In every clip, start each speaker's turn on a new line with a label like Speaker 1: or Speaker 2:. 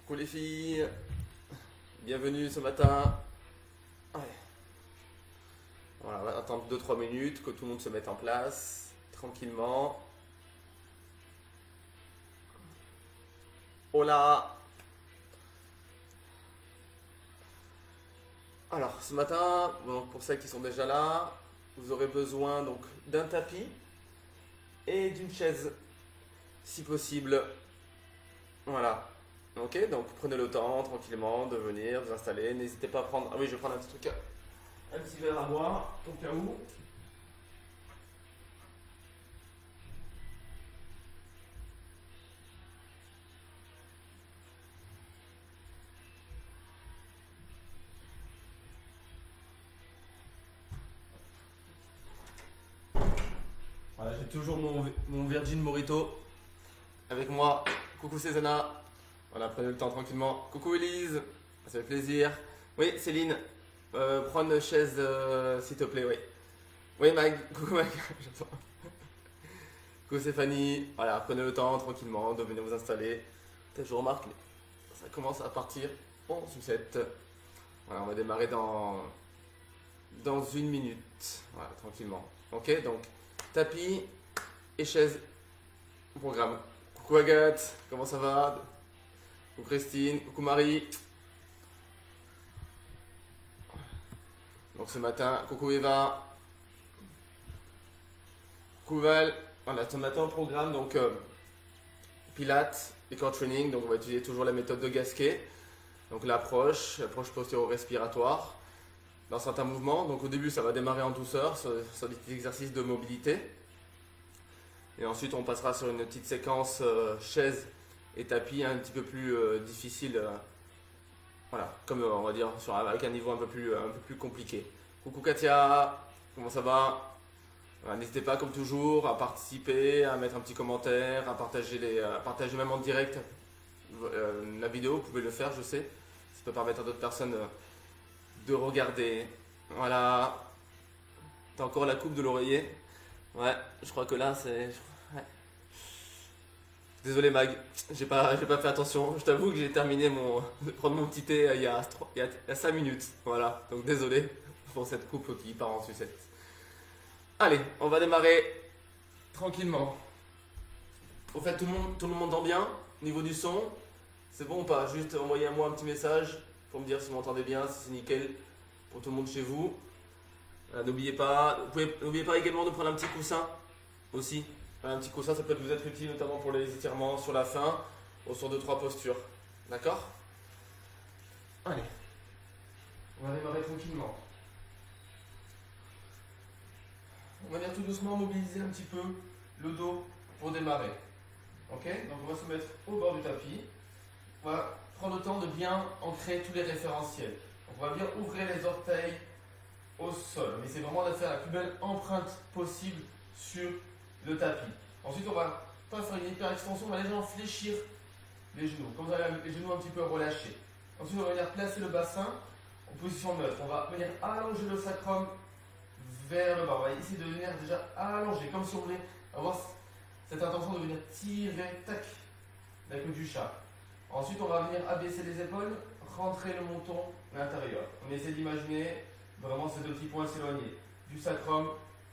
Speaker 1: Coucou les filles, bienvenue ce matin. Ouais. Voilà, on va attendre 2-3 minutes que tout le monde se mette en place, tranquillement. Hola. Alors ce matin, bon, pour celles qui sont déjà là, vous aurez besoin donc d'un tapis et d'une chaise, si possible. Voilà. Ok, donc prenez le temps tranquillement de venir vous installer. N'hésitez pas à prendre. Ah oui, je vais prendre un petit truc, un petit verre à boire au cas où. Voilà, j'ai toujours mon Virgin Morito avec moi. Coucou Cézanne. Voilà, prenez le temps tranquillement. Coucou Elise, ça fait plaisir. Oui, Céline, prends une chaise s'il te plaît, oui. Oui, Mag, coucou Mag, j'attends. Coucou Stéphanie, voilà, prenez le temps tranquillement de venir vous installer. Peut-être je remarque, mais ça commence à partir en sucette. Voilà, on va démarrer dans une minute. Voilà, tranquillement. Ok, donc tapis et chaise au programme. Coucou Agathe, comment ça va? Coucou Christine, coucou Marie. Donc ce matin, coucou Eva, coucou Val. Voilà, ce matin au programme, donc Pilates et core training. Donc on va utiliser toujours la méthode de Gasquet. Donc l'approche postéro-respiratoire dans certains mouvements. Donc au début, ça va démarrer en douceur sur des petits exercices de mobilité. Et ensuite, on passera sur une petite séquence chaise et tapis un petit peu plus difficile. Voilà, comme on va dire, avec un niveau un peu plus compliqué. Coucou Katia, comment ça va? Voilà, n'hésitez pas, comme toujours, à participer, à mettre un petit commentaire, à partager même en direct la vidéo. Vous pouvez le faire, je sais. Ça peut permettre à d'autres personnes de regarder. Voilà. T'as encore la coupe de l'oreiller? Ouais, je crois que là, c'est. Ouais. Désolé Mag, j'ai pas fait attention. Je t'avoue que j'ai terminé de prendre mon petit thé il y a 5 minutes. Voilà, donc désolé pour cette coupe qui part en sucette. Allez, on va démarrer tranquillement. Au fait, tout le monde entend bien? Niveau du son? C'est bon ou pas? Juste envoyez-moi un petit message pour me dire si vous m'entendez bien, si c'est nickel pour tout le monde chez vous. N'oubliez pas également de prendre un petit coussin aussi. Un petit coussin, ça peut vous être utile notamment pour les étirements sur la fin ou sur 2-3 postures. D'accord? Allez, on va démarrer tranquillement. On va venir tout doucement mobiliser un petit peu le dos pour démarrer. Ok? Donc on va se mettre au bord du tapis. On va prendre le temps de bien ancrer tous les référentiels. Donc on va bien ouvrir les orteils au sol. Mais c'est vraiment de faire la plus belle empreinte possible sur le tapis. Ensuite, on va pas faire une hyper extension, on va légèrement fléchir les genoux. Comme ça, les genoux un petit peu relâchés. Ensuite, on va venir placer le bassin en position neutre. On va venir allonger le sacrum vers le bas. On va essayer de venir déjà allonger, comme si on voulait avoir cette intention de venir tirer, tac, la queue du chat. Ensuite, on va venir abaisser les épaules, rentrer le menton à l'intérieur. On essaie d'imaginer vraiment ces deux petits points s'éloigner, du sacrum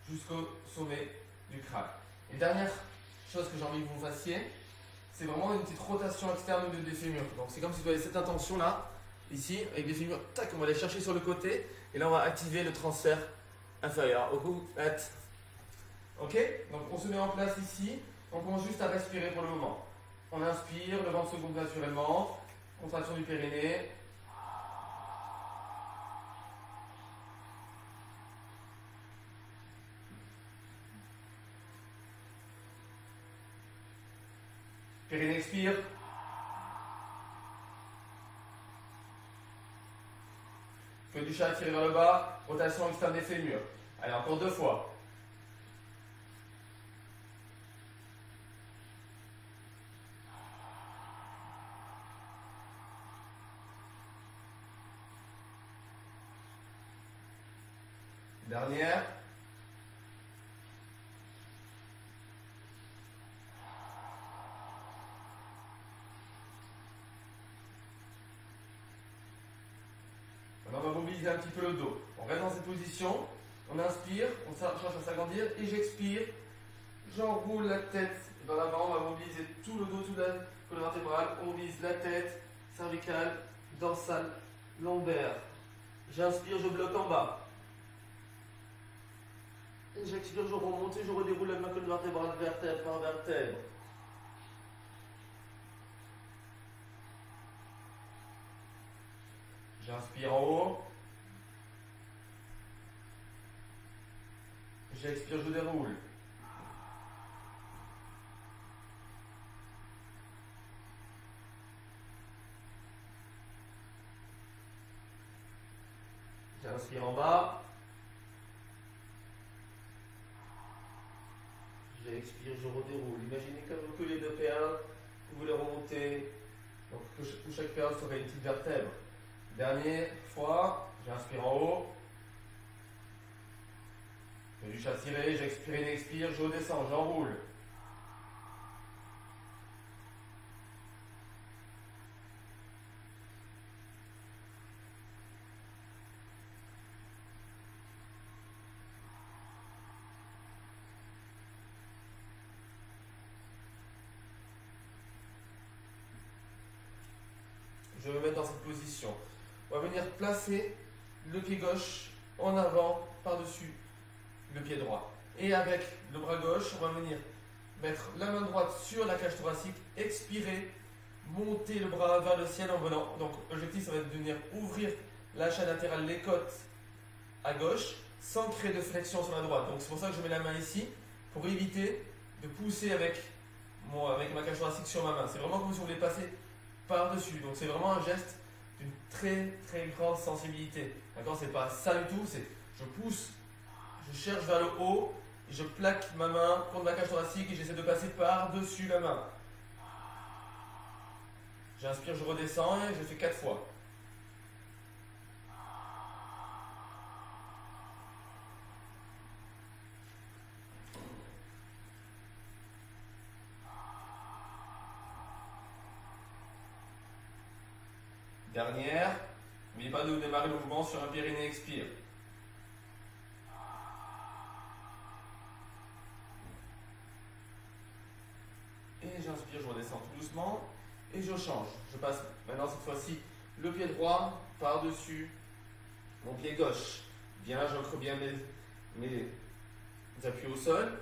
Speaker 1: jusqu'au sommet du crâne. Et dernière chose que j'ai envie que vous fassiez, c'est vraiment une petite rotation externe des fémurs. Donc c'est comme si vous avez cette intention là, ici, avec des fémurs, tac, on va aller chercher sur le côté, et là on va activer le transfert inférieur. Ok? Donc on se met en place ici, on commence juste à respirer pour le moment. On inspire, le ventre se gonfle naturellement, contraction du périnée. Périnée expire. Queue du chat tiré vers le bas, rotation externe des fémurs. Allez, encore 2 fois. Dernière. mobiliser un petit peu le dos. On reste dans cette position, on inspire, on cherche à s'agrandir et j'expire. J'enroule la tête vers l'avant, on va mobiliser tout le dos, toute la colonne vertébrale. On mobilise la tête, cervicale, dorsale, lombaire. J'inspire, je bloque en bas. Et j'expire, je remonte et je redéroule ma colonne vertébrale, vertèbre par vertèbre. J'inspire en haut. J'expire, je déroule. J'inspire en bas. J'expire, je redéroule. Imaginez comme vous collez deux perles, vous voulez remonter. Donc chaque perle serait une petite vertèbre. Dernière fois, j'inspire en haut. Je vais juste attirer, j'expire et j'expire, je redescends, j'enroule. Je vais me mettre dans cette position. On va venir placer le pied gauche en avant, par-dessus le pied droit. Et avec le bras gauche, on va venir mettre la main droite sur la cage thoracique, expirer, monter le bras vers le ciel en volant. Donc l'objectif, ça va être de venir ouvrir la chaîne latérale, les côtes à gauche, sans créer de flexion sur la droite. Donc c'est pour ça que je mets la main ici, pour éviter de pousser avec ma cage thoracique sur ma main. C'est vraiment comme si on voulait passer par-dessus. Donc c'est vraiment un geste d'une très très grande sensibilité. D'accord? C'est pas ça du tout, c'est je pousse, je cherche vers le haut, et je plaque ma main contre ma cage thoracique et j'essaie de passer par-dessus la main. J'inspire, je redescends et je fais 4 fois. Dernière, n'oubliez pas de démarrer le mouvement sur un périnée expire. Et j'inspire, je redescends tout doucement et je change. Je passe maintenant cette fois-ci le pied droit par-dessus mon pied gauche. Bien, j'ancre bien mes appuis au sol.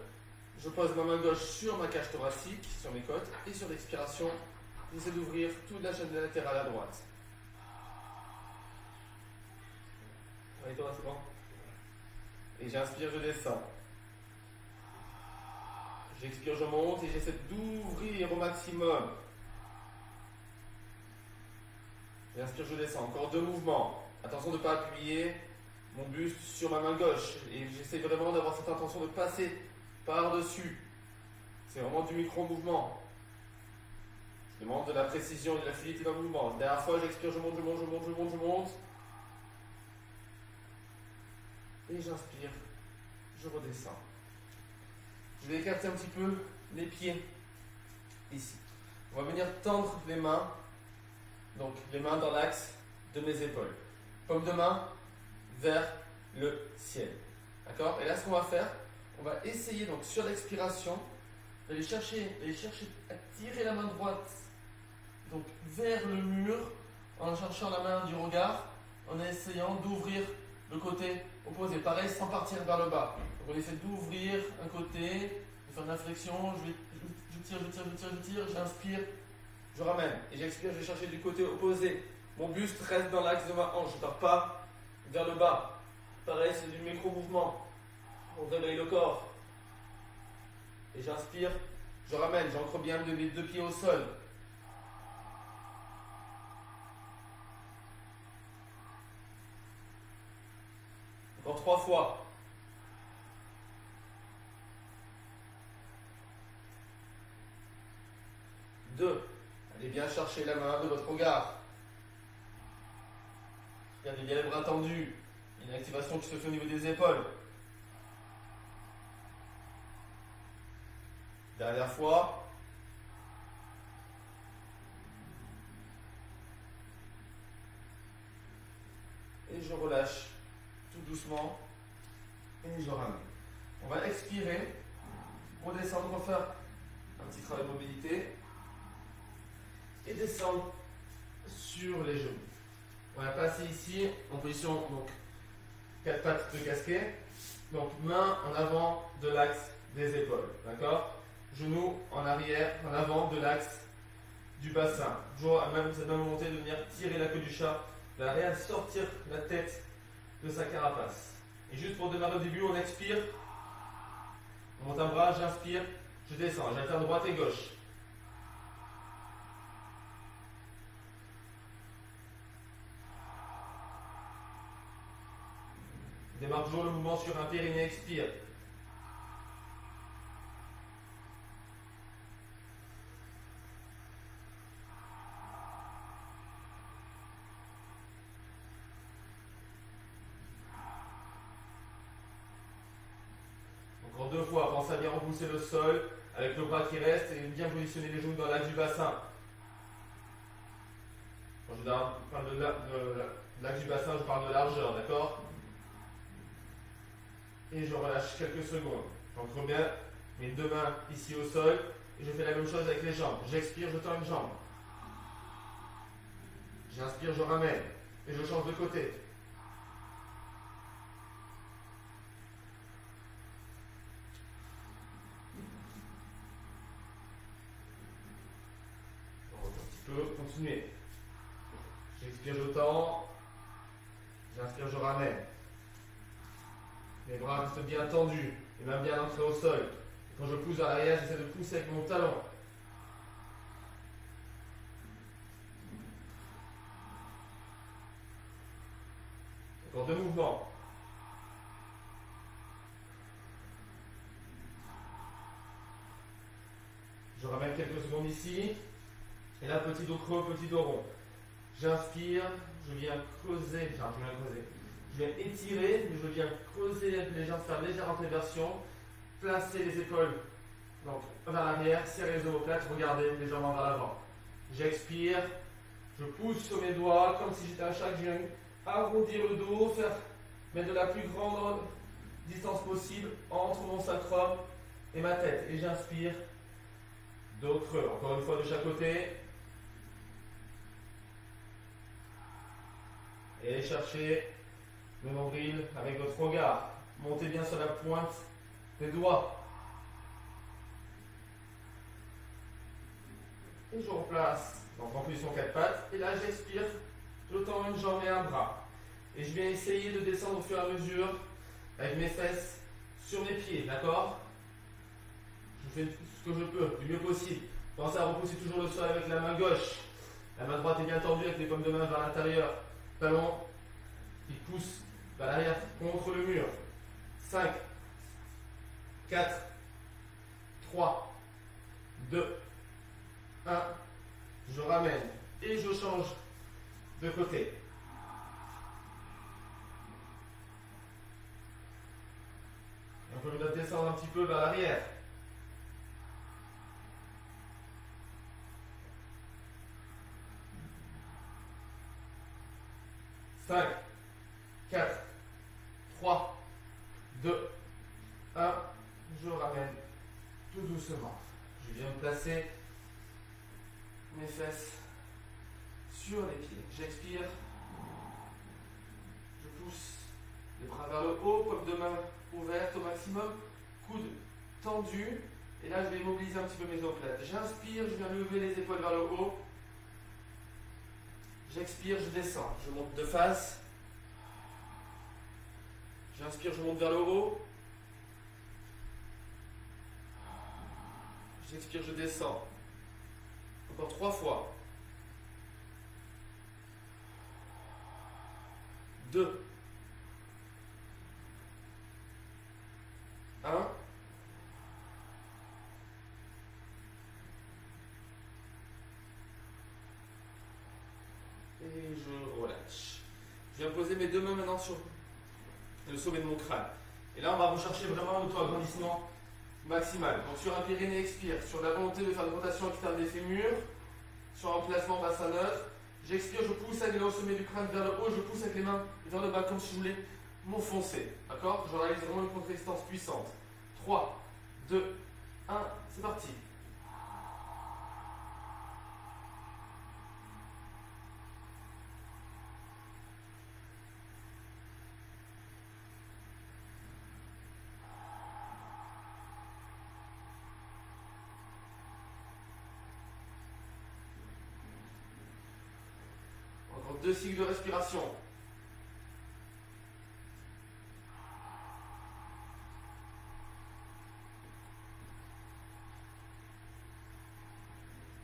Speaker 1: Je pose ma main gauche sur ma cage thoracique, sur mes côtes et sur l'expiration, j'essaie d'ouvrir toute la chaîne latérale à droite. Allez, toi, c'est bon. Et j'inspire, je descends. J'expire, je monte et j'essaie d'ouvrir au maximum. J'inspire, je descends. Encore 2 mouvements. Attention de ne pas appuyer mon buste sur ma main gauche. Et j'essaie vraiment d'avoir cette intention de passer par-dessus. C'est vraiment du micro-mouvement. Je demande de la précision et de la fluidité dans le mouvement. Dernière fois, j'expire, je monte, je monte, je monte, je monte, je monte. Et j'inspire, je redescends. Je vais écarter un petit peu les pieds ici. On va venir tendre les mains, donc les mains dans l'axe de mes épaules. Paume de main vers le ciel. D'accord? Et là, ce qu'on va faire, on va essayer donc sur l'expiration d'aller chercher à tirer la main droite donc vers le mur en cherchant la main du regard, en essayant d'ouvrir le côté opposé. Pareil, sans partir vers le bas. Donc on essaie d'ouvrir un côté, de faire une inflexion, je tire, j'inspire, je ramène. Et j'expire, je vais chercher du côté opposé. Mon buste reste dans l'axe de ma hanche, je ne pars pas vers le bas. Pareil, c'est du micro-mouvement. On réveille le corps. Et j'inspire, je ramène, j'ancre bien mes 2 pieds au sol. Encore 3 fois. Allez bien chercher la main de votre regard. Regardez bien les bras tendus. Il y a une activation qui se fait au niveau des épaules. Dernière fois. Et et je relâche tout doucement et je ramène. On va expirer, redescendre, refaire un petit travail de mobilité et descendre sur les genoux. On va passer ici en position donc 4 pattes de casquet, donc main en avant de l'axe des épaules, d'accord? Genoux en arrière, en avant de l'axe du bassin. Toujours à même cette même volonté de venir tirer la queue du chat vers l'arrière, sortir la tête de sa carapace. Et juste pour démarrer au début, on expire, on monte un bras, j'inspire, je descends, j'alterne droite et gauche. Démarre toujours le mouvement sur un périnée, expire. Encore 2 fois, pensez à bien repousser le sol avec le bras qui reste et bien positionner les genoux dans l'axe du bassin. Quand je parle de l'axe du bassin, je parle de largeur, d'accord? Et je relâche quelques secondes. J'entre bien mes 2 mains ici au sol et je fais la même chose avec les jambes. J'expire, je tends une jambe. J'inspire, je ramène et je change de côté. Un petit peu, continuez. J'expire, je tends. J'inspire, je ramène. Les bras restent bien tendus, et même bien ancrés au sol. Et quand je pousse à l'arrière, j'essaie de pousser avec mon talon. Encore 2 mouvements. Je ramène quelques secondes ici. Et là, petit dos creux, petit dos rond. J'inspire, je viens creuser, je viens étirer, mais je viens creuser les jambes, faire légère antéversion, placer les épaules donc, vers l'arrière, serrer les omoplates, regardez légèrement vers l'avant. J'expire, je pousse sur mes doigts comme si j'étais un chat, je viens arrondir le dos, mettre de la plus grande distance possible entre mon sacrum et ma tête. Et j'inspire, dos creux, encore une fois de chaque côté. Et allez chercher le nombril avec votre regard. Montez bien sur la pointe des doigts. Et je replace donc en position 4 pattes. Et là, j'expire. Je tends une jambe et un bras. Et je viens essayer de descendre au fur et à mesure avec mes fesses sur mes pieds. D'accord? Je fais ce que je peux, du mieux possible. Pensez à repousser toujours le sol avec la main gauche. La main droite est bien tendue avec les paumes de main vers l'intérieur. Talon qui pousse vers l'arrière contre le mur. 5, 4, 3, 2, 1. Je ramène et je change de côté. On peut descendre un petit peu vers l'arrière. Cinq, 4, 3, 2, 1. Je ramène tout doucement. Je viens placer mes fesses sur les pieds. J'expire. Je pousse les bras vers le haut, paume de main ouverte au maximum. Coude tendu. Et là, je vais mobiliser un petit peu mes omoplates. J'inspire, je viens lever les épaules vers le haut. J'expire, je descends. Je monte de face. J'inspire, je monte vers le haut. J'expire, je descends. Encore 3 fois. 2. 1. Et je relâche. Je viens poser mes 2 mains maintenant sur le sommet de mon crâne. Et là, on va rechercher vraiment un auto-agrandissement maximal. Donc sur un périnée, expire. Sur la volonté de faire une rotation externe des fémurs. Sur un placement bassin neutre. J'expire, je pousse avec les mains au sommet du crâne vers le haut, je pousse avec les mains vers le bas comme si je voulais m'enfoncer. D'accord? Je réalise vraiment une contre-résistance puissante. 3, 2, 1, c'est parti. Encore 2 cycles de respiration.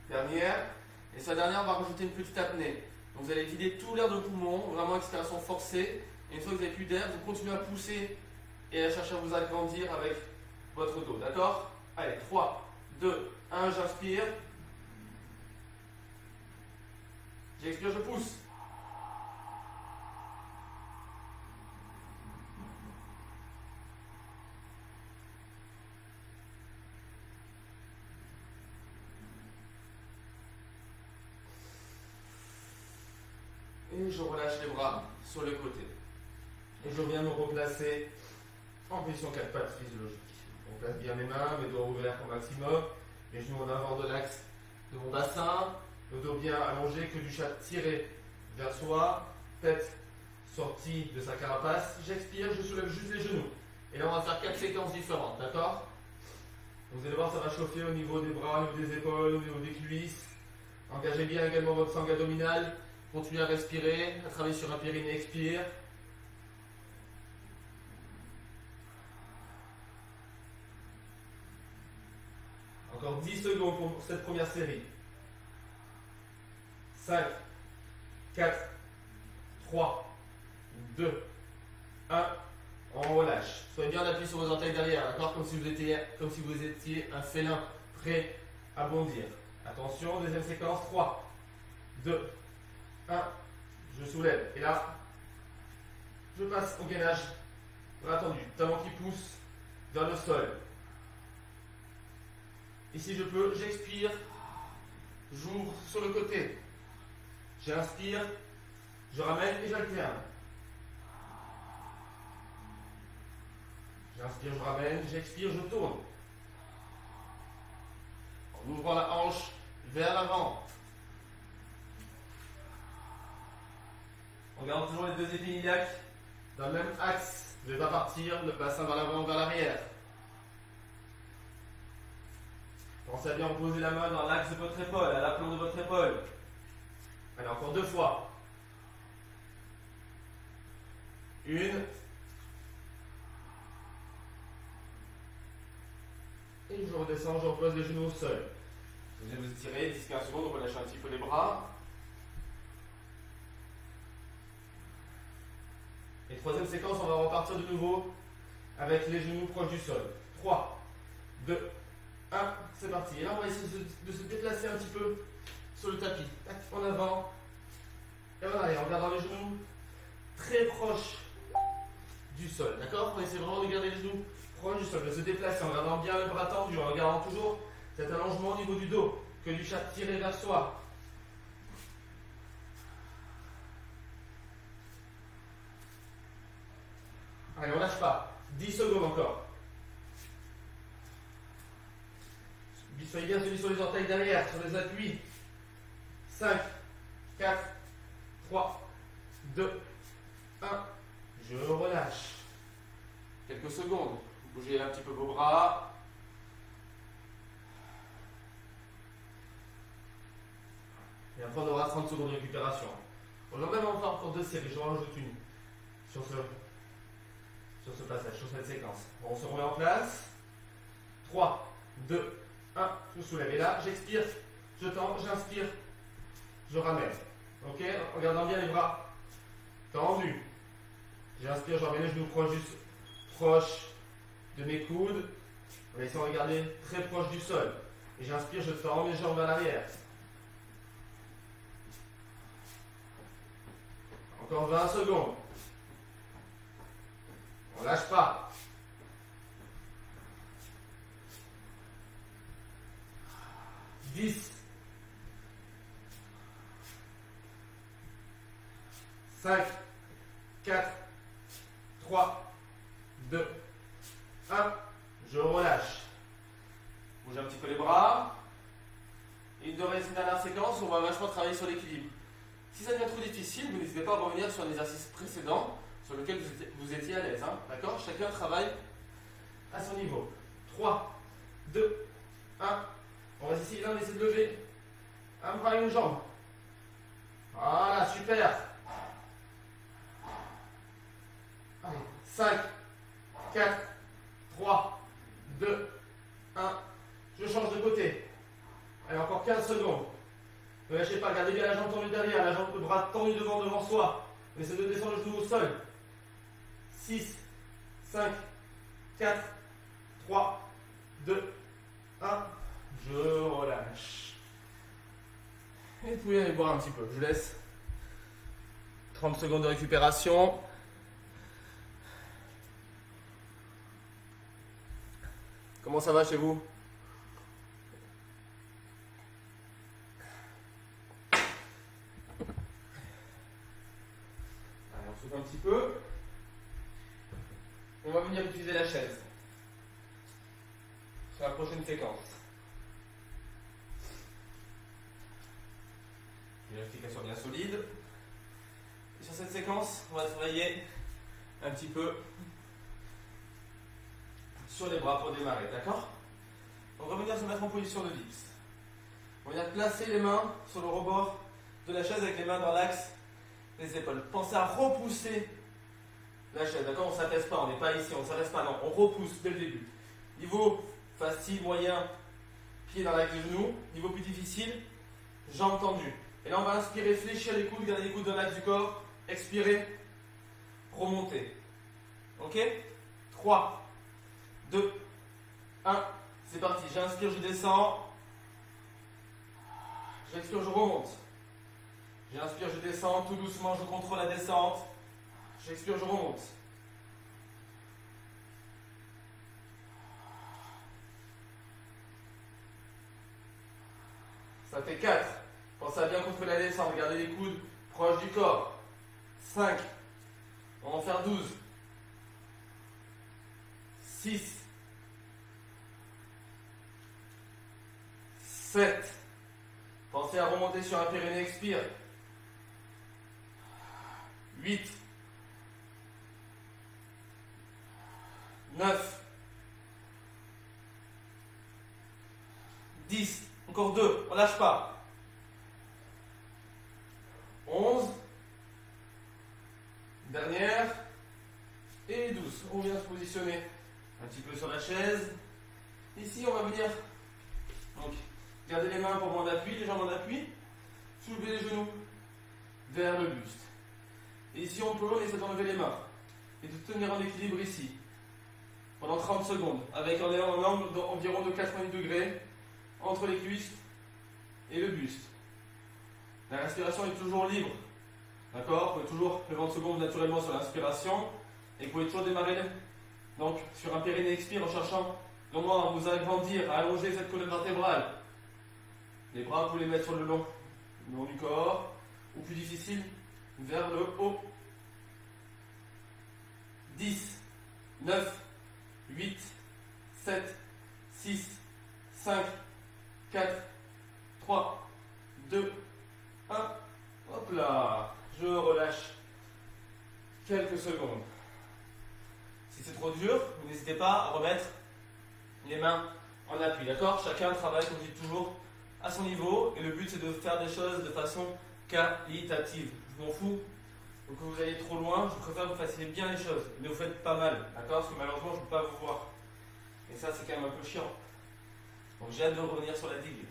Speaker 1: Dernière. Et sur la dernière, on va rajouter une petite apnée. Donc vous allez vider tout l'air de poumon, vraiment expiration forcée. Et une fois que vous n'avez plus d'air, vous continuez à pousser et à chercher à vous agrandir avec votre dos. D'accord? Allez, 3, 2, 1, j'inspire. J'expire, je pousse. Et je relâche les bras sur le côté. Et je viens me replacer en position 4 pattes physiologique. On place bien mes mains, mes doigts ouverts au maximum, les genoux en avant de l'axe de mon bassin, le dos bien allongé, que du chat tiré vers soi, tête sortie de sa carapace. J'expire, je soulève juste les genoux. Et là, on va faire 4 séquences différentes, d'accord? Vous allez voir, ça va chauffer au niveau des bras, au niveau des épaules, au niveau des cuisses. Engagez bien également votre sangle abdominale. Continuez à respirer, à travailler sur un périnée, expire. Encore 10 secondes pour cette première série. 5, 4, 3, 2, 1. On relâche. Soyez bien appuyé sur vos orteils derrière, d'accord? Comme si vous étiez un félin prêt à bondir. Attention, deuxième séquence. 3, 2, 1. Je soulève. Et là, je passe au gainage. Bras tendu. Talon qui pousse vers le sol. Et si je peux, j'expire. J'ouvre sur le côté. J'inspire. Je ramène et j'alterne. J'inspire, je ramène. J'expire, je tourne. En ouvrant la hanche vers l'avant. On garde toujours les deux épines iliaques dans le même axe. Je ne vais pas partir, le bassin vers l'avant, vers l'arrière. Pensez à bien poser la main dans l'axe de votre épaule, à l'aplomb de votre épaule. Allez, encore 2 fois. 1. Et je redescends, je repose les genoux au sol. Vous allez vous étirer 10-15 secondes, on relâche un petit peu les bras. Et troisième séquence, on va repartir de nouveau avec les genoux proches du sol. 3, 2, 1, c'est parti. Et là, on va essayer de se déplacer un petit peu sur le tapis. Tac, en avant et en arrière, en gardant les genoux très proches du sol. D'accord? On essaie vraiment de garder les genoux proches du sol, de se déplacer en gardant bien le bras tendu, en gardant toujours cet allongement au niveau du dos, que du chat tiré vers soi. Allez, on lâche pas. 10 secondes encore. Soyez bien celui sur les orteils derrière, sur les appuis. 5, 4, 3, 2, 1. Je relâche. Quelques secondes. Bougez un petit peu vos bras. Et après, on aura 30 secondes de récupération. On va même encore pour 2 séries. Je rajoute une sur ce passage, sur cette séquence. Bon, on se remet en place. 3, 2, 1. Je soulève. Et là, j'expire, je tends, j'inspire, je ramène. Ok? En gardant bien les bras tendus. J'inspire, je ramène les genoux proches de mes coudes. On va essayer de regarder très proche du sol. Et j'inspire, je tends mes jambes vers l'arrière. Encore 20 secondes. On lâche pas. 10, 5, 4, 3, 2, 1. Je relâche. Bouge un petit peu les bras. Et une dernière séquence où on va vachement travailler sur l'équilibre. Si ça devient trop difficile, vous n'hésitez pas à revenir sur un exercice précédent sur lequel vous étiez à l'aise. Hein, d'accord? Chacun travaille à son niveau. 3, 2, 1. On va essayer là, on essaie de lever un bras et une jambe. Voilà, super. Allez, 5, 4, 3, 2, 1. Je change de côté. Allez, encore 15 secondes. Ne lâchez pas, gardez bien la jambe tendue derrière, le bras tendu devant soi. On essaie de descendre le genou au sol. 6, 5, 4, 3, 2, 1. Je relâche. Et vous pouvez aller boire un petit peu. Je vous laisse 30 secondes de récupération. Comment ça va chez vous? Allez, on souffle un petit peu. On va venir utiliser la chaise sur la prochaine séquence. Vérifiez qu'elle soit bien solide. Et sur cette séquence, on va travailler un petit peu sur les bras pour démarrer, d'accord? On va venir se mettre en position de dips. On va venir placer les mains sur le rebord de la chaise avec les mains dans l'axe des épaules. Pensez à repousser la chaise, d'accord? On ne s'attaise pas, on n'est pas ici, on ne s'arrête pas, non, on repousse dès le début. Niveau facile, moyen, pied dans l'axe des genoux. Niveau plus difficile, jambes tendues. Et là, on va inspirer, fléchir les coudes, garder les coudes dans l'axe du corps. Expirer, remonter. Ok? 3, 2, 1. C'est parti. J'inspire, je descends. J'expire, je remonte. J'inspire, je descends. Tout doucement, je contrôle la descente. J'expire, je remonte. Ça fait 4. Pensez à bien contrôler la descente. Gardez les coudes proches du corps. 5. On va en faire 12. 6. 7. Pensez à remonter sur un périnée, expire. 8. 9. 10. Encore 2. On ne lâche pas. 11. Dernière. Et 12. On vient se positionner un petit peu sur la chaise. Ici, on va venir. Donc, gardez les mains pour moins d'appui, les jambes en appui. Soulevez les genoux vers le buste. Et ici, on essaie d'enlever les mains et de tenir en équilibre ici pendant 30 secondes avec un angle d'environ de 90 degrés entre les cuisses et le buste. La respiration est toujours libre. D'accord? Vous pouvez toujours le 20 secondes naturellement sur l'inspiration et vous pouvez toujours démarrer donc, sur un périnée expire en cherchant vraiment à vous agrandir, à allonger cette colonne vertébrale. Les bras, vous pouvez les mettre sur le long du corps ou plus difficile, vers le haut. 10, 9, 8, 7, 6, 5, 4, 3, 2, 1. Hop là, je relâche quelques secondes. Si c'est trop dur, vous n'hésitez pas à remettre les mains en appui, d'accord? Chacun travaille, comme je dis toujours, à son niveau, et le but c'est de faire des choses de façon qualitative. Je m'en fous que vous ayez trop loin, je préfère que vous fassiez bien les choses, ne vous faites pas mal, d'accord? Parce que malheureusement je ne peux pas vous voir. Et ça c'est quand même un peu chiant. Donc j'ai hâte de revenir sur la digue.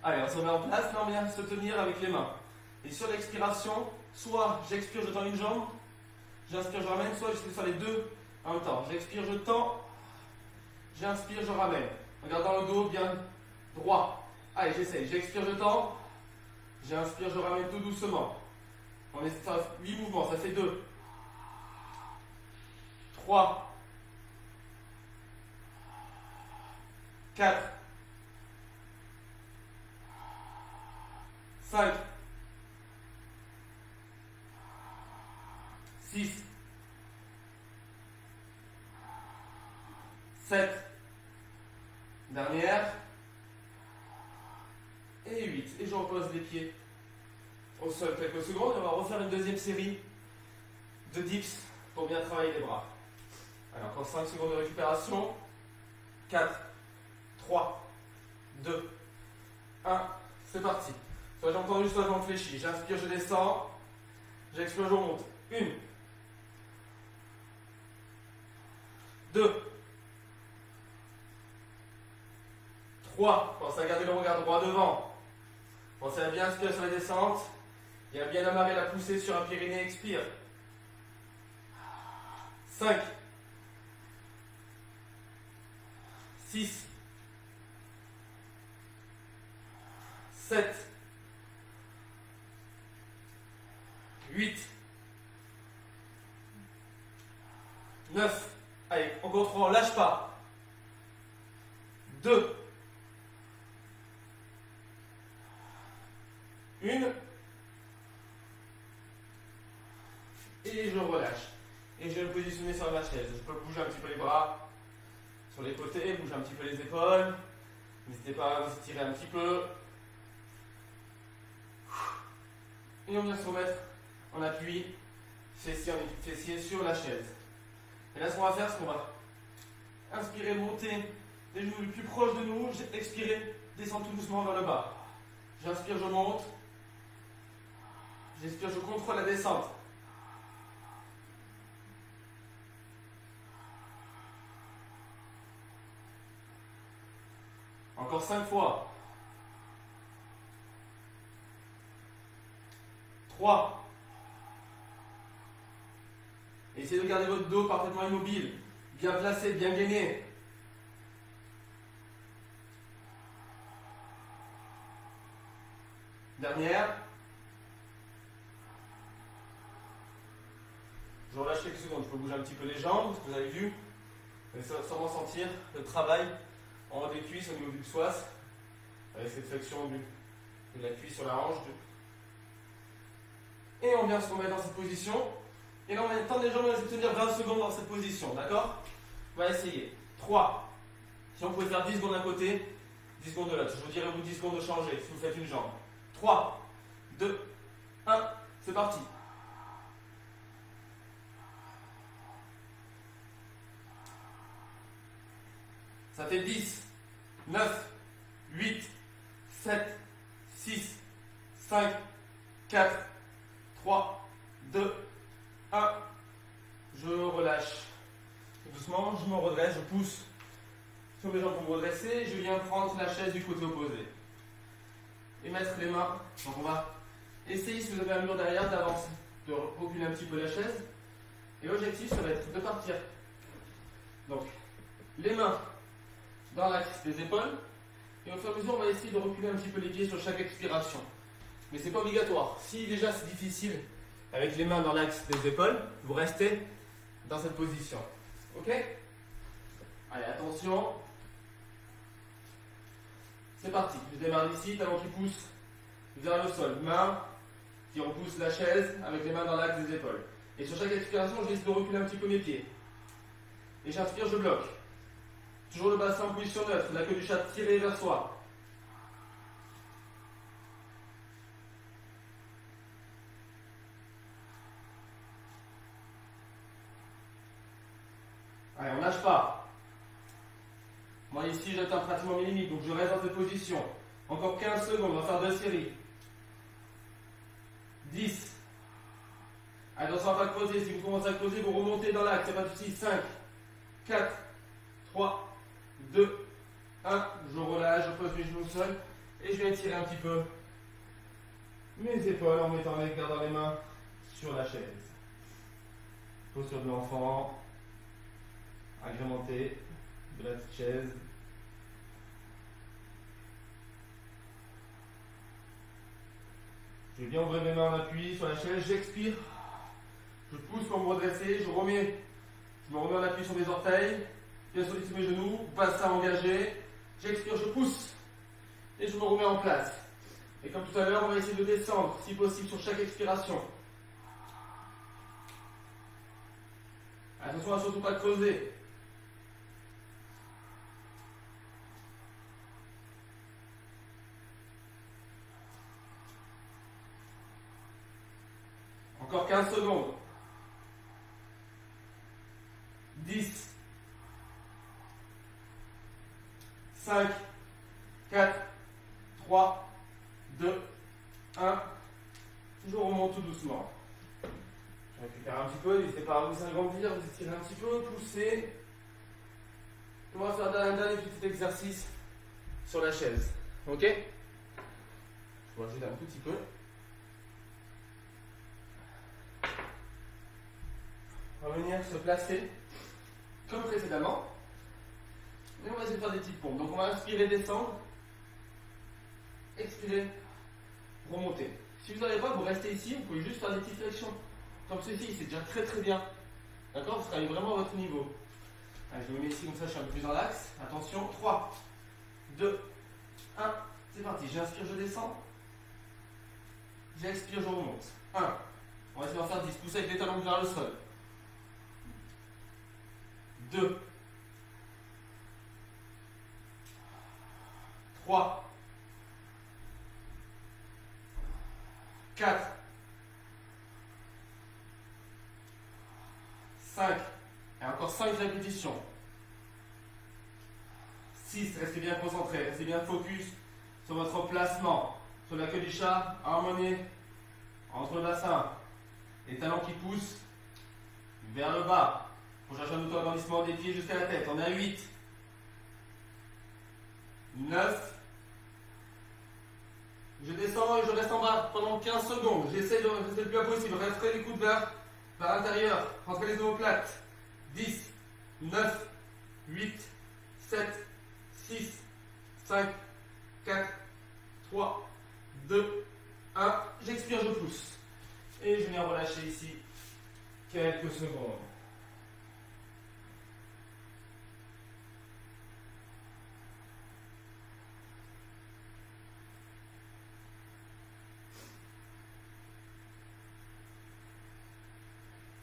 Speaker 1: Allez, on se met en place, là on vient se tenir avec les mains. Et sur l'expiration, soit j'expire, je tends une jambe, j'inspire, je ramène, soit je fais ça les deux en même temps. J'expire, je tends, j'inspire, je ramène. En gardant le dos bien droit. Allez, j'essaye. J'expire, je tends, j'inspire, je ramène tout doucement. On est ça, 8 mouvements, ça fait 2, 3, 4, 5, 6, 7, dernière, et 8. Et je repose les pieds au sol quelques secondes et on va refaire une deuxième série de dips pour bien travailler les bras. Alors, encore 5 secondes de récupération. 4, 3, 2, 1, c'est parti. Soit j'ai entendu, soit j'en fléchis. J'inspire, je descends. J'expire, je remonte. 1, 2, 3. Pensez à garder le regard droit devant. Pensez à bien inspirer sur la descente et à bien amarrer la poussée sur un périnée. Expire. 5, 6, 7, 8, 9. Allez, on contrôle, lâche pas. 2, 1. Et je relâche. Et je vais me positionner sur ma chaise. Je peux bouger un petit peu les bras sur les côtés, bouger un petit peu les épaules. N'hésitez pas à vous étirer un petit peu. Et on vient se remettre en appui, fessier sur la chaise. Et là, ce qu'on va faire, c'est qu'on va inspirer, monter les genoux les plus proches de nous. Expirer, descendre tout doucement vers le bas. J'inspire, je monte. J'expire, je contrôle la descente. Encore 5 fois. 3. Essayez de garder votre dos parfaitement immobile, bien placé, bien gainé. Dernière. Je relâche quelques secondes. Je peux bouger un petit peu les jambes, parce que vous avez vu. Vous allez sûrement sentir le travail en haut des cuisses, au niveau du psoas, avec cette flexion de la cuisse sur la hanche. Et on vient se remettre dans cette position. Et là, on va tendre les jambes, on va essayer de tenir 20 secondes dans cette position. D'accord? On va essayer. 3. Si on pouvait faire 10 secondes d'un côté, 10 secondes de l'autre. Je vous dirai au bout de 10 secondes de changer si vous faites une jambe. 3, 2, 1. C'est parti. Ça fait 10, 9, 8, 7, 6, 5, 4, 3, 2, 1. Je relâche. Doucement, je me redresse, je pousse sur mes jambes pour me redresser. Je viens prendre la chaise du côté opposé. Et mettre les mains. Donc on va essayer, si vous avez un mur derrière, d'avancer, de reculer un petit peu la chaise. Et l'objectif, ça va être de partir. Donc, les mains dans l'axe des épaules. Et au fur et à mesure, on va essayer de reculer un petit peu les pieds sur chaque expiration. Mais ce n'est pas obligatoire. Si déjà c'est difficile avec les mains dans l'axe des épaules, vous restez dans cette position. Ok? Allez, attention. C'est parti. Je démarre ici, talon qui pousse vers le sol. Main qui repousse la chaise avec les mains dans l'axe des épaules. Et sur chaque expiration, je décide de reculer un petit peu mes pieds. Et j'inspire, je bloque. Toujours le bassin en position neutre, la queue du chat tirée vers soi. Allez, on lâche pas. Moi ici, j'atteins pratiquement mes limites, donc je reste dans cette position. Encore 15 secondes, on va faire 2 séries. 10. Attention à ne pas creuser, si vous commencez à creuser, vous remontez dans l'axe, c'est pas de souci. 5, 4, 3, 2, 1, je relâche, je pose mes genoux au sol et je viens tirer un petit peu mes épaules en mettant les gardant les mains sur la chaise. Posture de l'enfant, agrémentée de la petite chaise. Je vais bien ouvrir mes mains en appui sur la chaise, j'expire, je pousse pour me redresser, je me remets en appui sur mes orteils. Bien solliciter mes genoux, bassin engagé, j'expire, je pousse et je me remets en place. Et comme tout à l'heure, on va essayer de descendre, si possible, sur chaque expiration. Attention à surtout pas creuser. Encore 15 secondes. 10. 5, 4, 3, 2, 1. Toujours on remonte tout doucement. Je récupère un petit peu, n'hésitez pas à vous agrandir, vous étirez un petit peu, pousser. On va faire un dernier petit exercice sur la chaise. Ok? Je vais ajouter un tout petit peu. On va venir se placer comme précédemment. Et on va essayer de faire des petites pompes. Donc on va inspirer, descendre. Expirer, remonter. Si vous n'arrivez pas, vous restez ici, vous pouvez juste faire des petites flexions. Comme ceci, c'est déjà très très bien. D'accord? Vous travaillez vraiment à votre niveau. Allez, je me mets ici, comme ça je suis un peu plus dans l'axe. Attention, 3, 2, 1. C'est parti. J'inspire, je descends. J'expire, je remonte. 1. On va essayer d'en faire 10. Poussez avec les talons vers le sol. 2. 3. 4. 5. Et encore 5 répétitions. 6. Restez bien concentré. Restez bien focus sur votre placement. Sur la queue du chat, harmonie entre le bassin. Les talons qui poussent vers le bas. Pour chercher un auto-agrandissement des pieds jusqu'à la tête. On est à 8. 9. Je descends et je reste en bas pendant 15 secondes. J'essaie de rester le plus bas possible. Rentrez les coudes vers l'intérieur. Rentrez les omoplates. 10, 9, 8, 7, 6, 5, 4, 3, 2, 1. J'expire, je pousse. Et je viens relâcher ici quelques secondes.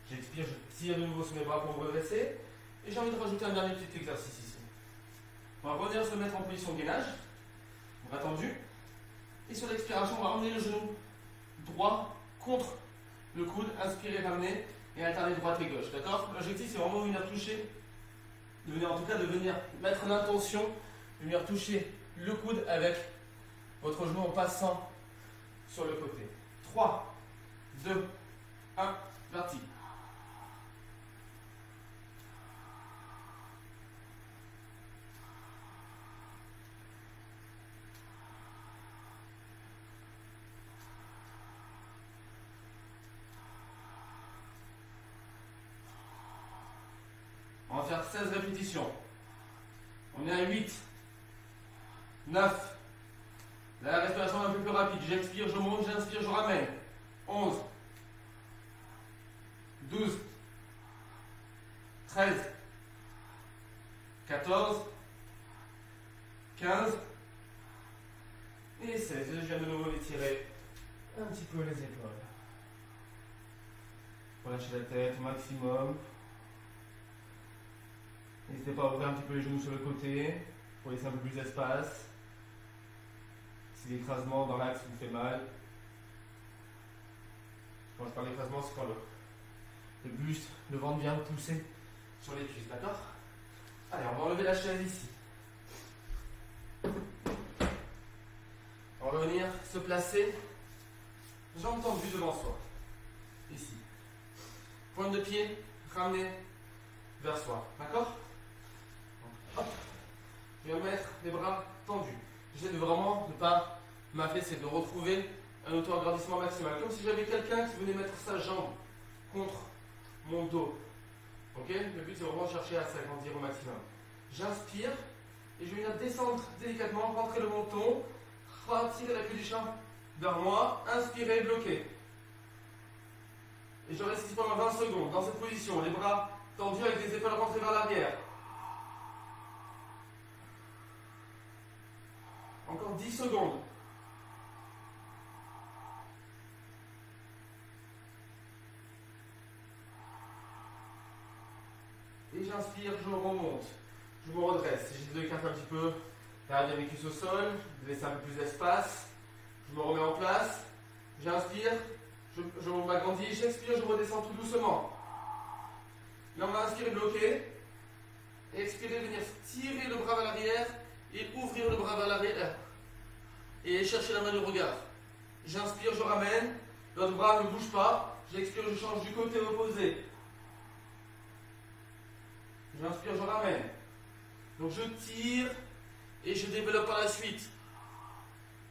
Speaker 1: J'expire, je tire de nouveau sur mes bras pour me redresser. Et j'ai envie de rajouter un dernier petit exercice ici. On va revenir se mettre en position gainage, bras tendu. Et sur l'expiration, on va emmener le genou droit contre le coude, inspirer, ramener et alterner droite et gauche. D'accord? L'objectif, c'est vraiment de venir toucher, de venir mettre l'intention, de venir toucher le coude avec votre genou en passant sur le côté. 3, 2, 1, parti. On va faire 16 répétitions. On est à 8, 9. Là, la respiration est un peu plus rapide. J'expire, je monte, j'inspire, je ramène. 11, 12, 13, 14, 15 et 16. Je viens de nouveau étirer un petit peu les épaules. Relâchez la tête au maximum. N'hésitez pas à ouvrir un petit peu les genoux sur le côté pour laisser un peu plus d'espace. Si l'écrasement dans l'axe vous fait mal, quand je parle d'écrasement, c'est quand le buste, le ventre vient pousser sur les cuisses, d'accord? Allez, on va enlever la chaise ici. On va venir se placer, jambes tendues devant soi. Ici. Pointe de pied, ramener vers soi, d'accord? Hop. Je vais mettre les bras tendus. J'essaie de vraiment ne pas m'affaisser, de retrouver un auto-agrandissement maximal. Comme si j'avais quelqu'un qui venait mettre sa jambe contre mon dos. Ok? Le but c'est vraiment de chercher à s'agrandir au maximum. J'inspire et je viens descendre délicatement, rentrer le menton, retirer la queue du chat vers moi, inspirer, bloquer. Et je reste ici pendant 20 secondes dans cette position, les bras tendus avec les épaules rentrées vers l'arrière. Encore 10 secondes. Et j'inspire, je remonte. Je me redresse. J'essaie de écarter un petit peu, garder mes cuisses au sol, de laisser un peu plus d'espace. Je me remets en place. J'inspire, je m'agrandis, j'expire, je redescends tout doucement. Là, on va inspirer, bloquer. Expirer, venir tirer le bras vers l'arrière et ouvrir le bras vers l'arrière. Et chercher la main du regard. J'inspire, je ramène. L'autre bras ne bouge pas. J'expire, je change du côté opposé. J'inspire, je ramène. Donc je tire et je développe par la suite.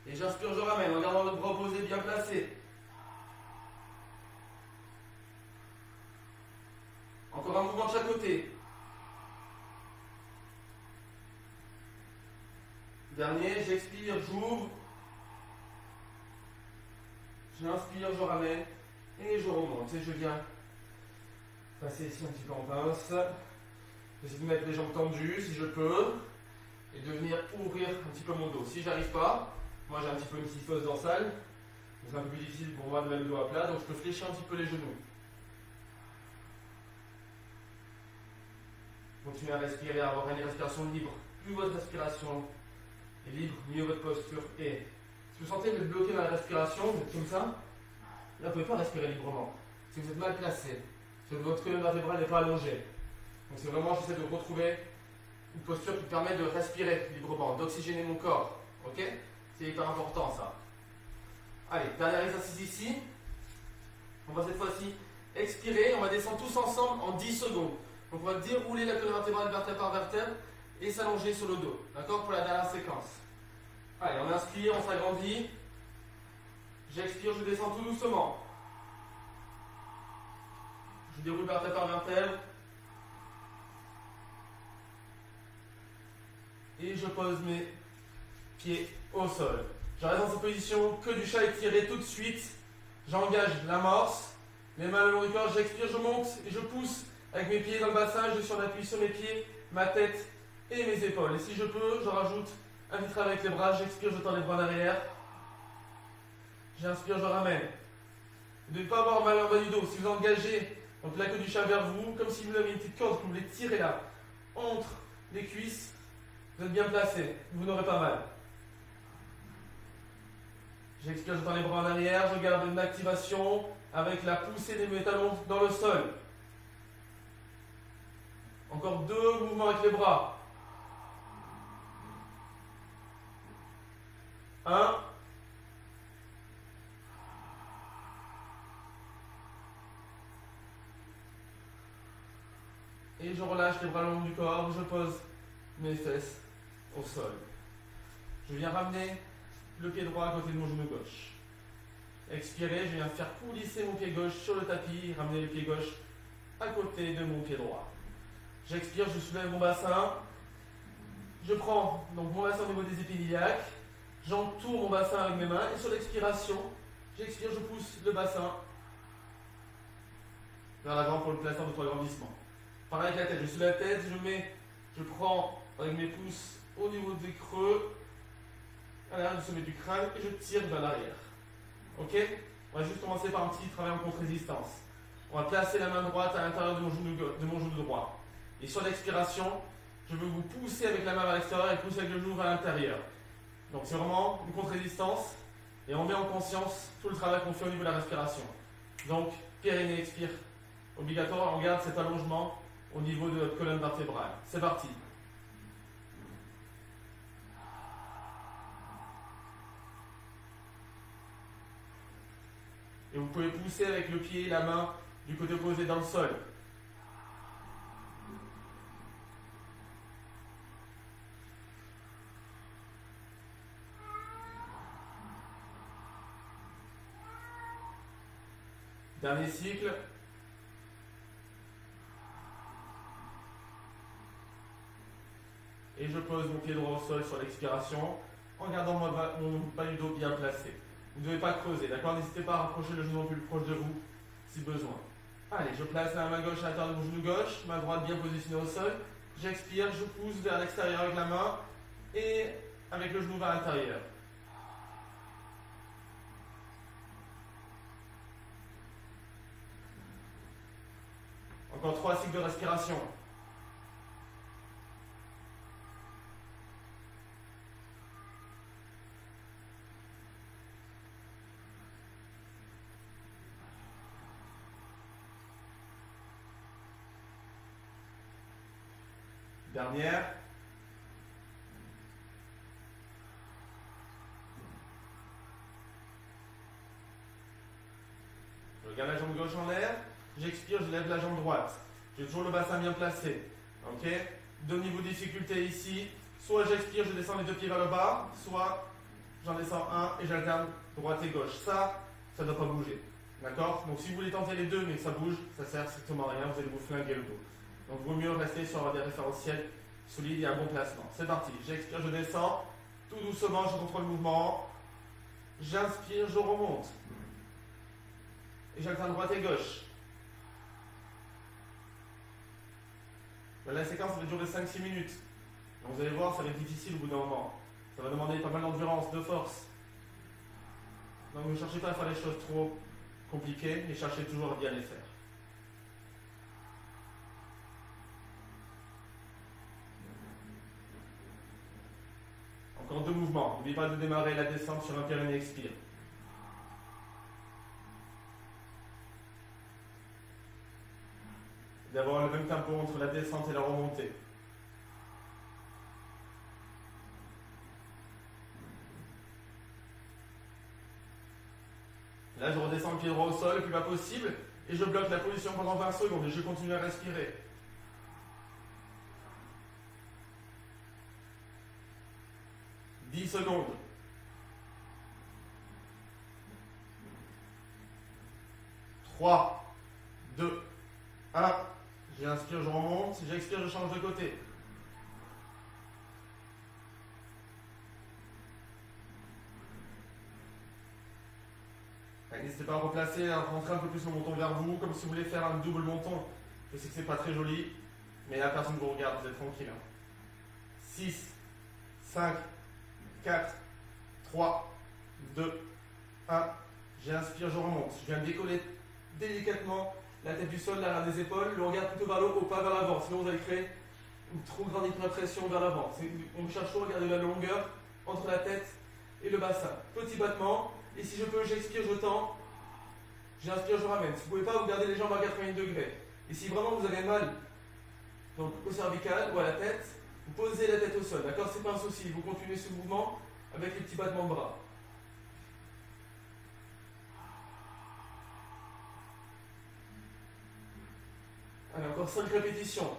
Speaker 1: Et j'inspire, je ramène en gardant le bras opposé bien placé. Encore un mouvement de chaque côté. Dernier, j'expire, j'ouvre. J'inspire, je ramène et je remonte. Et je viens passer ici un petit peu en pince. J'essaie de mettre les jambes tendues si je peux et de venir ouvrir un petit peu mon dos. Si j'arrive pas, moi j'ai un petit peu une kyphose dorsale, c'est un peu plus difficile pour moi de mettre le dos à plat, donc je peux fléchir un petit peu les genoux. Continuez à respirer, à avoir une respiration libre. Plus votre respiration est libre, mieux votre posture est. Si vous sentez que vous êtes bloqué dans la respiration, vous êtes comme ça, là vous ne pouvez pas respirer librement. Si vous êtes mal placé, si votre colonne vertébrale n'est pas allongée. Donc c'est vraiment, j'essaie de retrouver une posture qui permet de respirer librement, d'oxygéner mon corps. Ok? C'est hyper important ça. Allez, dernier exercice ici. On va cette fois-ci expirer, on va descendre tous ensemble en 10 secondes. Donc on va dérouler la colonne vertébrale vertèbre par vertèbre et s'allonger sur le dos. D'accord? Pour la dernière séquence. Allez, on inspire, on s'agrandit. J'expire, je descends tout doucement. Je déroule vertèbre par vertèbre. Et je pose mes pieds au sol. Je reste dans cette position que du chat étiré tout de suite. J'engage l'amorce, les mains le long du corps, j'expire, je monte et je pousse avec mes pieds dans le bassin, je suis en appui sur mes pieds, ma tête et mes épaules. Et si je peux, je rajoute un petit travail avec les bras, j'expire, je tends les bras en arrière. J'inspire, je ramène. Vous ne devez pas avoir mal en bas du dos. Si vous engagez donc la queue du chat vers vous, comme si vous avez une petite corde que vous voulez tirer là, entre les cuisses, vous êtes bien placé, vous n'aurez pas mal. J'expire, je tends les bras en arrière, je garde une activation avec la poussée de mes talons dans le sol. Encore 2 mouvements avec les bras. 1. Et je relâche les bras le long du corps, je pose mes fesses au sol. Je viens ramener le pied droit à côté de mon genou gauche. Expirez, je viens faire coulisser mon pied gauche sur le tapis, ramener le pied gauche à côté de mon pied droit. J'expire, je soulève mon bassin. Je prends donc mon bassin au niveau des épinillacs. J'entoure mon bassin avec mes mains et sur l'expiration, j'expire, je pousse le bassin vers l'avant pour le placer en auto-agrandissement. Pareil avec la tête, je soulève la tête, je prends avec mes pouces au niveau des creux, à l'arrière du sommet du crâne et je tire vers l'arrière. Ok? On va juste commencer par un petit travail en contre-résistance. On va placer la main droite à l'intérieur de mon genou droit. Et sur l'expiration, je veux vous pousser avec la main vers l'extérieur et pousser avec le genou vers l'intérieur. Donc c'est vraiment une contre-résistance et on met en conscience tout le travail qu'on fait au niveau de la respiration. Donc, périnée, expire. Obligatoire, on garde cet allongement au niveau de notre colonne vertébrale. C'est parti. Et vous pouvez pousser avec le pied et la main du côté opposé dans le sol. Dernier cycle. Et je pose mon pied droit au sol sur l'expiration en gardant mon bas du dos bien placé. Vous ne devez pas creuser, d'accord? N'hésitez pas à rapprocher le genou le plus proche de vous si besoin. Allez, je place la main gauche à l'intérieur de mon genou gauche, main droite bien positionnée au sol. J'expire, je pousse vers l'extérieur avec la main et avec le genou vers l'intérieur. Encore 3 cycles de respiration. Dernière. Je garde la jambe gauche en l'air. J'expire, je lève la jambe droite. J'ai toujours le bassin bien placé. Ok? Deux niveaux de difficulté ici. Soit j'expire, je descends les deux pieds vers le bas, soit j'en descends un et j'alterne droite et gauche. Ça ne doit pas bouger. D'accord? Donc si vous voulez tenter les deux mais que ça bouge, ça sert strictement à rien, vous allez vous flinguer le dos. Donc il vaut mieux rester sur des référentiels solides et un bon placement. C'est parti. J'expire, je descends. Tout doucement, je contrôle le mouvement. J'inspire, je remonte. Et j'alterne droite et gauche. La séquence va durer 5-6 minutes. Donc vous allez voir, ça va être difficile au bout d'un moment. Ça va demander pas mal d'endurance, de force. Donc ne cherchez pas à faire les choses trop compliquées, mais cherchez toujours à bien les faire. Encore deux mouvements. N'oubliez pas de démarrer la descente sur un périnée expire. D'avoir le même tempo entre la descente et la remontée. Là, je redescends le pied droit au sol le plus bas possible et je bloque la position pendant 20 secondes et je continue à respirer. « 10 secondes. 3, 2, 1. J'inspire, je remonte. Si j'expire, je change de côté. N'hésitez pas à replacer, à rentrer un peu plus le menton vers vous, comme si vous voulez faire un double menton. Je sais que c'est pas très joli, mais la personne vous regarde, vous êtes tranquille. 6, 5, 4, 3, 2, 1. J'inspire, je remonte. Je viens de décoller délicatement la tête du sol, l'arrière des épaules, le regard plutôt vers le haut, pas vers l'avant. Sinon vous allez créer une trop grande hyperpression vers l'avant. On cherche toujours à garder la longueur entre la tête et le bassin. Petit battement. Et si je peux, j'expire, je tends. J'inspire, je ramène. Si vous ne pouvez pas, vous gardez les jambes à 90 degrés. Et si vraiment vous avez mal donc, au cervical ou à la tête, vous posez la tête au sol. D'accord? C'est pas un souci. Vous continuez ce mouvement avec les petits battements de bras. Allez, encore 5 répétitions.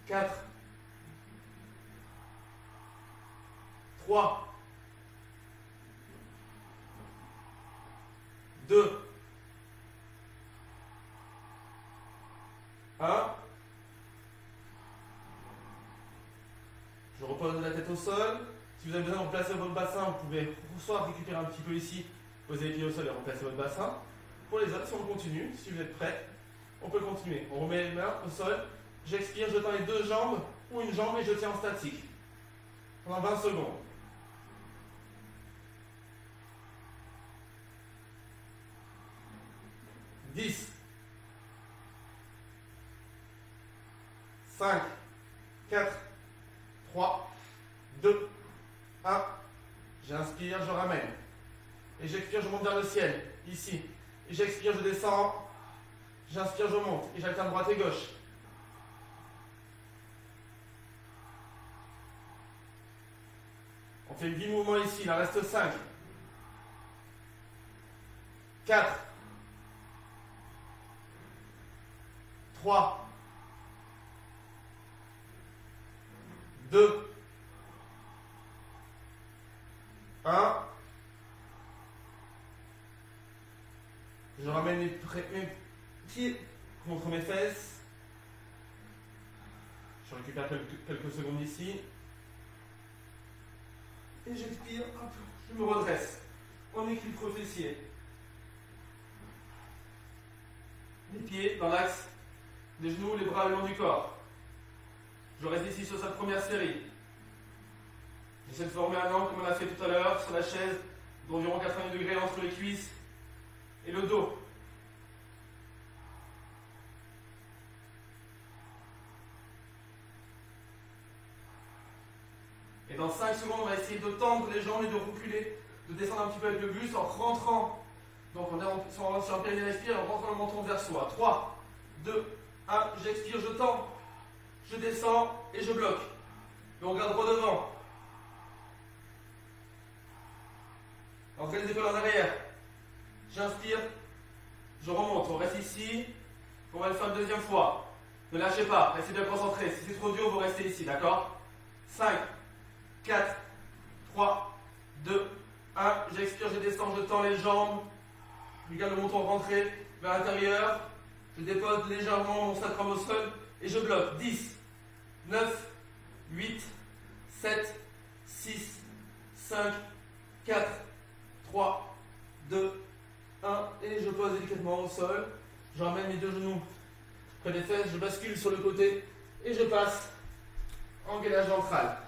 Speaker 1: 4, 3, 2, 1. Je repose la tête au sol. Si vous avez besoin de replacer votre bassin, vous pouvez soit récupérer un petit peu ici, poser les pieds au sol et replacer votre bassin. Pour les autres, si on continue, si vous êtes prêts, on peut continuer. On remet les mains au sol. J'expire, je tends les deux jambes ou une jambe et je tiens en statique. Pendant 20 secondes. 10, 5, 4, 3, 2, 1. J'inspire, je ramène. Et j'expire, je monte vers le ciel, ici. Et j'expire, je descends. J'inspire, je monte. Et j'alterne droite et gauche. On fait 8 mouvements ici, il en reste 5. 4, 3, 2, 1. Je ramène mes pieds contre mes fesses. Je récupère quelques secondes ici. Et j'expire, hop, je me redresse. En équilibre fessier. Les pieds dans l'axe des genoux, les bras le long du corps. Je reste ici sur cette première série. J'essaie de former un angle comme on a fait tout à l'heure sur la chaise d'environ 80 degrés entre les cuisses et le dos. Et dans 5 secondes, on va essayer de tendre les jambes et de reculer, de descendre un petit peu avec le buste en rentrant. Donc on est sur un périnée respire en rentrant le menton vers soi. 3, 2, 1, j'expire, je tends. je descends et je bloque. Et on regarde droit devant. Entrez les épaules en arrière. J'inspire, je remonte. On reste ici. On va le faire une deuxième fois. Ne lâchez pas, restez bien concentrés. Si c'est trop dur, vous restez ici, d'accord? 5, 4, 3, 2, 1. J'expire, je descends, je tends les jambes. Je garde le menton rentré vers l'intérieur. Je dépose légèrement mon sacrum au sol et je bloque. 10, 9, 8, 7, 6, 5, 4, 3, 2, 1. Et je pose délicatement au sol. Je ramène mes deux genoux près des fesses. Je bascule sur le côté et je passe en gainage ventral.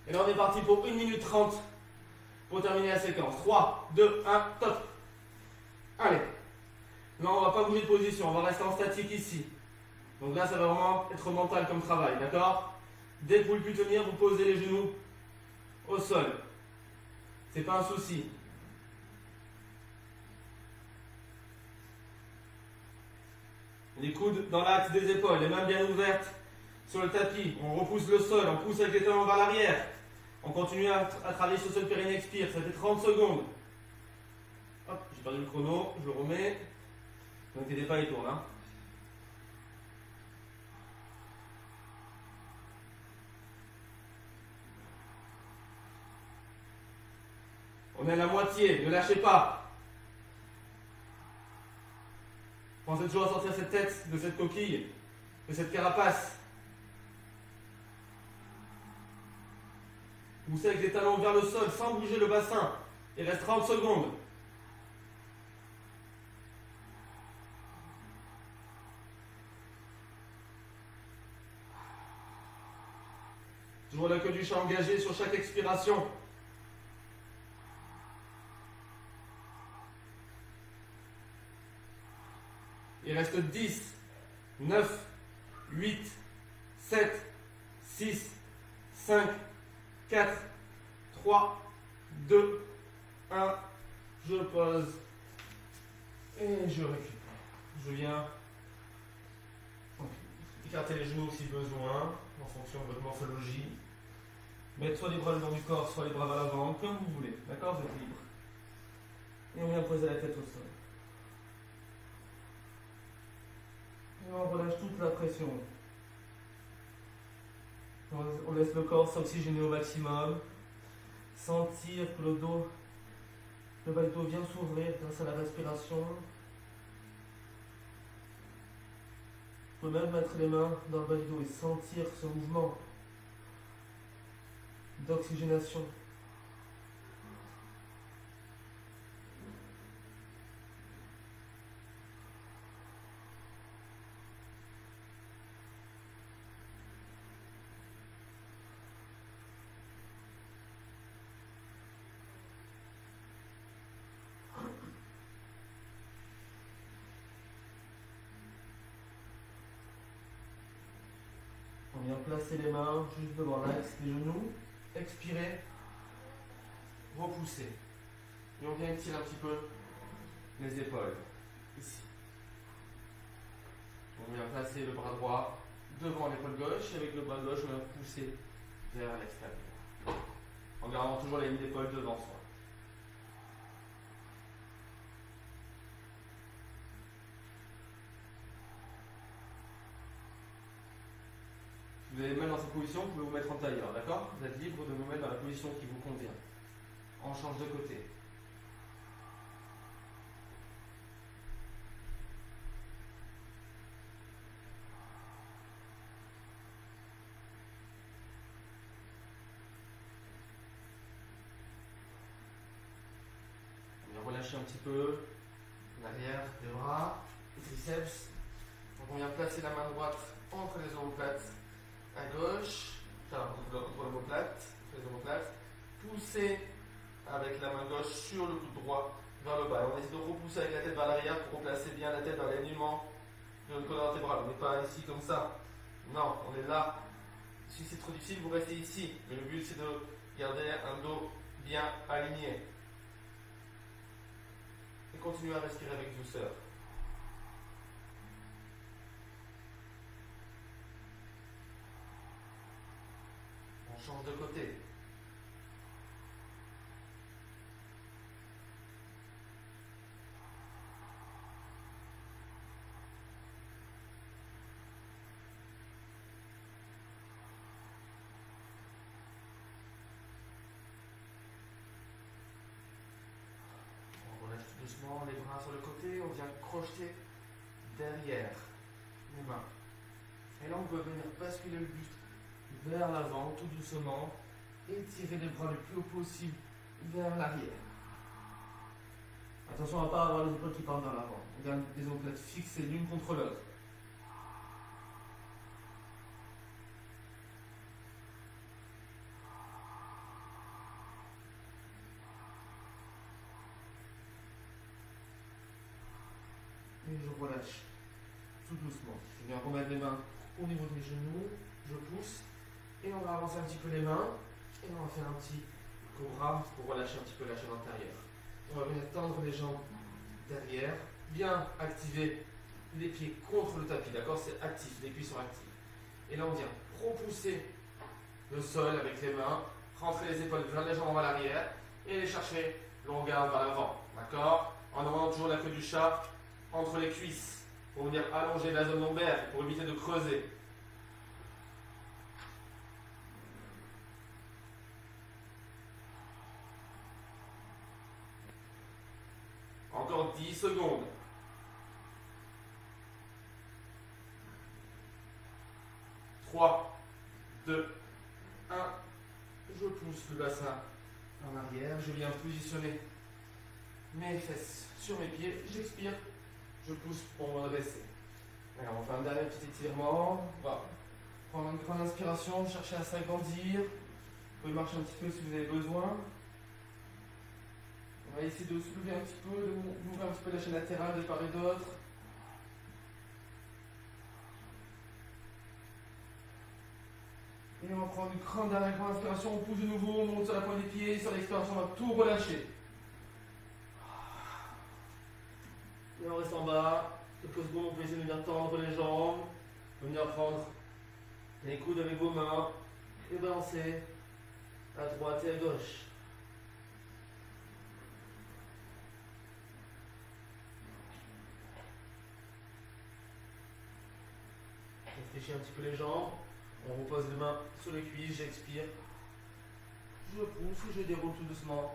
Speaker 1: Et là, on est parti pour 1 minute 30 pour terminer la séquence. 3, 2, 1, top. Allez. Là, on ne va pas bouger de position. On va rester en statique ici. Donc là, ça va vraiment être mental comme travail, d'accord? Dès que vous ne pouvez plus tenir, vous posez les genoux au sol. C'est pas un souci. Les coudes dans l'axe des épaules, les mains bien ouvertes sur le tapis. On repousse le sol, on pousse avec les talons vers l'arrière. On continue à travailler sur ce périnée, expire. Ça fait 30 secondes. Hop, j'ai perdu le chrono, je le remets. Ne vous inquiétez pas, il tourne. Hein. On est à la moitié, ne lâchez pas. Pensez toujours à sortir cette tête de cette coquille, de cette carapace. Poussez avec les talons vers le sol sans bouger le bassin. Il reste 30 secondes. Toujours la queue du chat engagée sur chaque expiration. Il reste 10, 9, 8, 7, 6, 5, 4, 3, 2, 1. Je pose et je récupère. Je viens écarter les genoux si besoin, en fonction de votre morphologie. Mettre soit les bras le long du corps, soit les bras vers l'avant, comme vous voulez. D'accord? Vous êtes libre. Et on vient poser la tête au sol. Et on relâche toute la pression. On laisse le corps s'oxygéner au maximum. Sentir que le dos, le bas du dos vient s'ouvrir grâce à la respiration. On peut même mettre les mains dans le bas du dos et sentir ce mouvement d'oxygénation. On vient placer les mains juste devant l'axe des genoux. Expirez. Repoussez. Et on vient étirer un petit peu les épaules. Ici. On vient placer le bras droit devant l'épaule gauche. Et avec le bras gauche, on vient pousser vers l'extérieur. En gardant toujours la ligne d'épaule devant soi. Vous allez mettre dans cette position, vous pouvez vous mettre en tailleur, d'accord? Vous êtes libre de vous mettre dans la position qui vous convient. On change de côté. On vient relâcher un petit peu l'arrière des bras, les triceps. Donc on vient placer la main droite entre les omoplates à gauche, enfin entre l'omoplate, les omoplates. Poussez avec la main gauche sur le coude droit vers le bas. Et on essaie de repousser avec la tête vers l'arrière pour replacer bien la tête dans l'alignement de notre colonne vertébrale. On n'est pas ici comme ça. Non, on est là. Si c'est trop difficile, vous restez ici. Mais le but, c'est de garder un dos bien aligné. Et continuez à respirer avec douceur. change de côté. On relâche tout doucement les bras sur le côté, on vient crocheter derrière les mains. Et là, on peut venir basculer le buste vers l'avant, tout doucement, et tirer les bras le plus haut possible vers l'arrière. Attention à ne pas avoir les épaules qui partent vers l'avant. On garde les omoplates fixées l'une contre l'autre. Et je relâche tout doucement. Je viens remettre les mains au niveau de mes genoux, je pousse, et on va avancer un petit peu les mains, et on va faire un petit cobra pour relâcher un petit peu la chaîne antérieure. On va venir tendre les jambes derrière, bien activer les pieds contre le tapis, d'accord? C'est actif, les pieds sont actifs. Et là on vient repousser le sol avec les mains, rentrer les épaules vers les jambes vers l'arrière, et les chercher longueur vers l'avant, d'accord? En amenant toujours la queue du chat entre les cuisses, pour venir allonger la zone lombaire, pour éviter de creuser. Encore 10 secondes. 3, 2, 1. Je pousse le bassin en arrière. Je viens positionner mes fesses sur mes pieds. J'expire. Je pousse pour me redresser. Alors, on fait un dernier petit étirement. On va prendre une grande inspiration, chercher à s'agrandir. Vous pouvez marcher un petit peu si vous avez besoin. On va essayer de soulever un petit peu, d'ouvrir un petit peu la chaîne latérale de part et d'autre. Et on va prendre une grande dernière grande inspiration, on pousse de nouveau, on monte sur la pointe des pieds, sur l'expiration on va tout relâcher. Et on reste en bas, quelques secondes, on peut essayer de venir tendre les jambes, venir prendre les coudes avec vos mains et balancer à droite et à gauche. On fléchit un petit peu les jambes, on repose les mains sur les cuisses, j'expire, je pousse et je déroule tout doucement.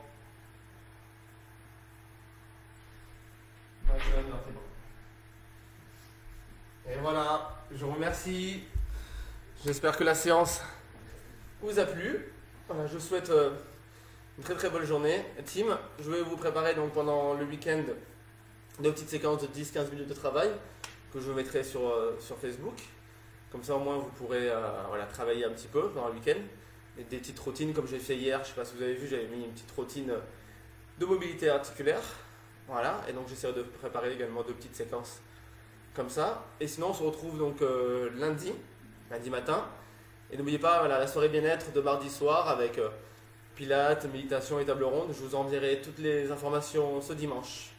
Speaker 1: Et voilà, je vous remercie. J'espère que la séance vous a plu. Voilà, je vous souhaite une très très bonne journée. Team, je vais vous préparer donc pendant le week-end des petites séquences de 10-15 minutes de travail que je vous mettrai sur Facebook. Comme ça au moins vous pourrez travailler un petit peu pendant le week-end. Et des petites routines comme j'ai fait hier, je ne sais pas si vous avez vu, j'avais mis une petite routine de mobilité articulaire. Voilà, et donc j'essaie de préparer également 2 petites séquences comme ça. Et sinon on se retrouve donc lundi matin. Et n'oubliez pas la soirée bien-être de mardi soir avec pilates, méditation et table ronde. Je vous enverrai toutes les informations ce dimanche.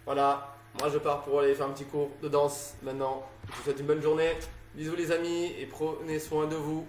Speaker 1: Voilà, moi je pars pour aller faire un petit cours de danse maintenant. Je vous souhaite une bonne journée. Bisous les amis et prenez soin de vous.